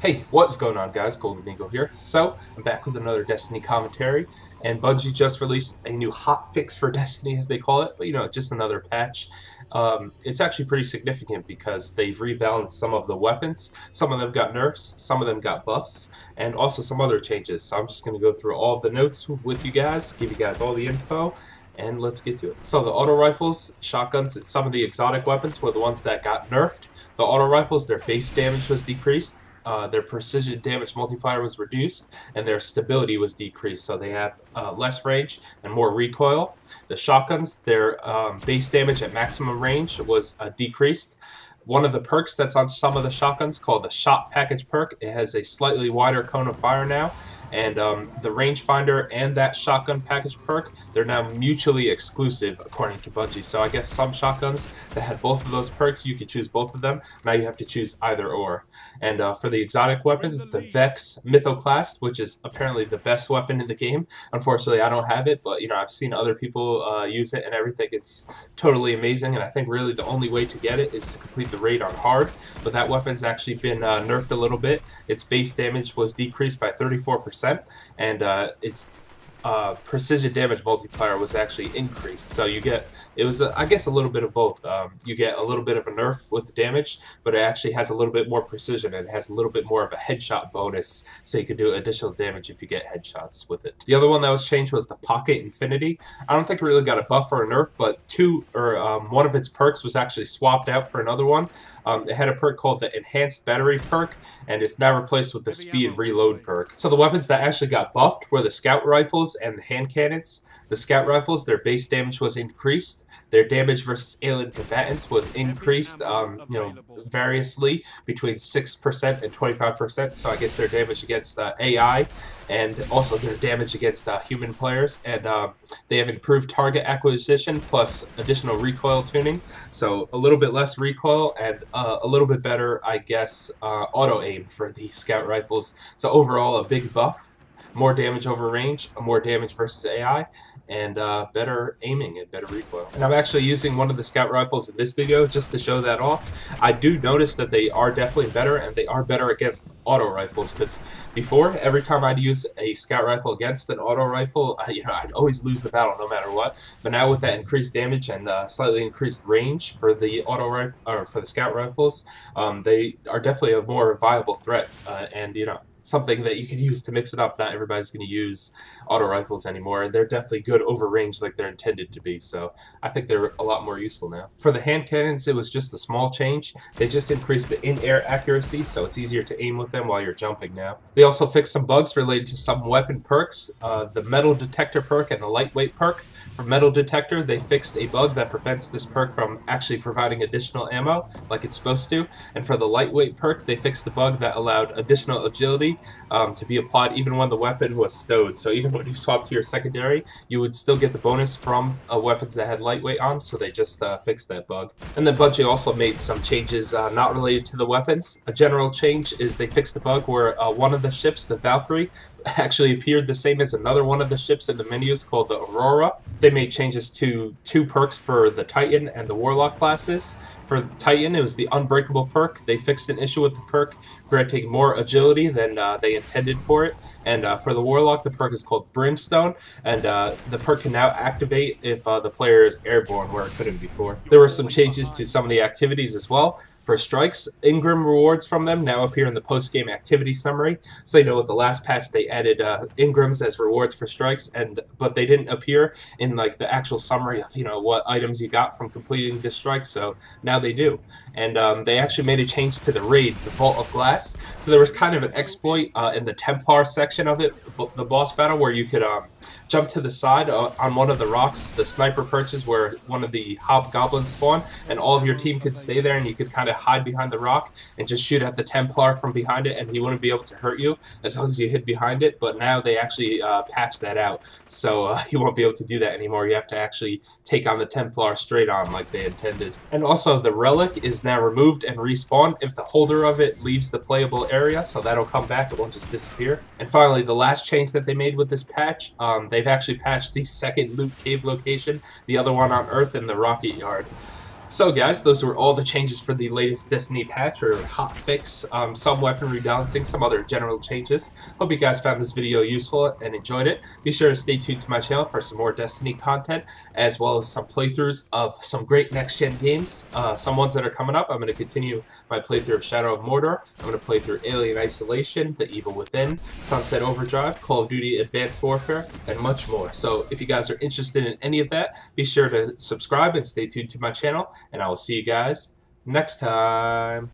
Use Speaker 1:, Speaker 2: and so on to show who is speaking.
Speaker 1: Hey, what's going on, guys? Golden Eagle here. So, I'm back with another Destiny commentary, and Bungie just released a new hotfix for Destiny, as they call it, but just another patch. It's actually pretty significant because they've rebalanced some of the weapons. Some of them got nerfs, some of them got buffs, and also some other changes. So, I'm just going to go through all of the notes with you guys, give you guys all the info, and let's get to it. So the auto rifles, shotguns, and some of the exotic weapons were the ones that got nerfed. The auto rifles, their base damage was decreased. Their precision damage multiplier was reduced, and their stability was decreased, so they have less range and more recoil. The shotguns, their base damage at maximum range was decreased. One of the perks that's on some of the shotguns, called the Shot Package perk, it has a slightly wider cone of fire now, and the rangefinder and that shotgun package perk, they're now mutually exclusive according to Bungie. So I guess some shotguns that had both of those perks, you could choose both of them. Now you have to choose either or. And for the exotic weapons, the Vex Mythoclast, which is apparently the best weapon in the game. Unfortunately, I don't have it, but I've seen other people use it and everything. It's totally amazing, and I think really the only way to get it is to complete the raid on hard. But that weapon's actually been nerfed a little bit. Its base damage was decreased by 34%. And its precision damage multiplier was actually increased. So you get, it was, I guess, a little bit of both. You get a little bit of a nerf with the damage, but it actually has a little bit more precision and it has a little bit more of a headshot bonus, so you can do additional damage if you get headshots with it. The other one that was changed was the Pocket Infinity. I don't think it really got a buff or a nerf, but one of its perks was actually swapped out for another one. It had a perk called the Enhanced Battery perk, and it's now replaced with the Speed Reload perk. So the weapons that actually got buffed were the Scout Rifles and the hand cannons. The Scout Rifles, their base damage was increased. Their damage versus alien combatants was increased, variously between 6% and 25%. So I guess their damage against AI and also their damage against human players. And they have improved target acquisition plus additional recoil tuning. So a little bit less recoil and a little bit better, I guess, auto aim for the Scout Rifles. So overall, a big buff. More damage over range, more damage versus AI, and better aiming and better recoil. And I'm actually using one of the Scout Rifles in this video just to show that off. I do notice that they are definitely better, and they are better against auto rifles, because before, every time I'd use a Scout Rifle against an auto rifle, I'd always lose the battle no matter what. But now with that increased damage and slightly increased range for the auto rifle, or for the Scout Rifles, they are definitely a more viable threat, and something that you can use to mix it up. Not everybody's going to use auto rifles anymore, and they're definitely good over range like they're intended to be, so I think they're a lot more useful now. For the hand cannons, it was just a small change. They just increased the in-air accuracy, so it's easier to aim with them while you're jumping now. They also fixed some bugs related to some weapon perks, the metal detector perk and the lightweight perk. For metal detector, they fixed a bug that prevents this perk from actually providing additional ammo like it's supposed to, and for the lightweight perk, they fixed the bug that allowed additional agility to be applied even when the weapon was stowed. So even when you swap to your secondary, you would still get the bonus from weapons that had lightweight on, so they just fixed that bug. And then Bungie also made some changes not related to the weapons. A general change is they fixed the bug where one of the ships, the Valkyrie, actually appeared the same as another one of the ships in the menus called the Aurora. They made changes to 2 perks for the Titan and the Warlock classes. For Titan, it was the Unbreakable perk. They fixed an issue with the perk, granting more agility than they intended for it. And for the Warlock, the perk is called Brimstone, and the perk can now activate if the player is airborne, where it couldn't before. There were some changes to some of the activities as well. For strikes, Ingram rewards from them now appear in the post-game activity summary. So with the last patch, they added Ingrams as rewards for strikes, but they didn't appear in like the actual summary of what items you got from completing the strike. So now they do, and they actually made a change to the raid, the Vault of Glass. So there was kind of an exploit in the Templar section of it, the boss battle, where you could jump to the side on one of the rocks, the sniper perches where one of the hobgoblins spawn, and all of your team could stay there, and you could kind of hide behind the rock and just shoot at the Templar from behind it, and he wouldn't be able to hurt you as long as you hid behind it. But now they actually patched that out, so you won't be able to do that anymore. You have to actually take on the Templar straight on like they intended. And also the relic is now removed and respawned if the holder of it leaves the playable area, so that'll come back, it won't just disappear. And finally, the last change that they made with this patch, they've actually patched the second loot cave location, the other one on Earth in the Rocket Yard. So guys, those were all the changes for the latest Destiny patch or hotfix. Some weapon rebalancing, some other general changes. Hope you guys found this video useful and enjoyed it. Be sure to stay tuned to my channel for some more Destiny content, as well as some playthroughs of some great next-gen games. Some ones that are coming up. I'm going to continue my playthrough of Shadow of Mordor. I'm going to play through Alien Isolation, The Evil Within, Sunset Overdrive, Call of Duty Advanced Warfare, and much more. So if you guys are interested in any of that, be sure to subscribe and stay tuned to my channel. And I will see you guys next time.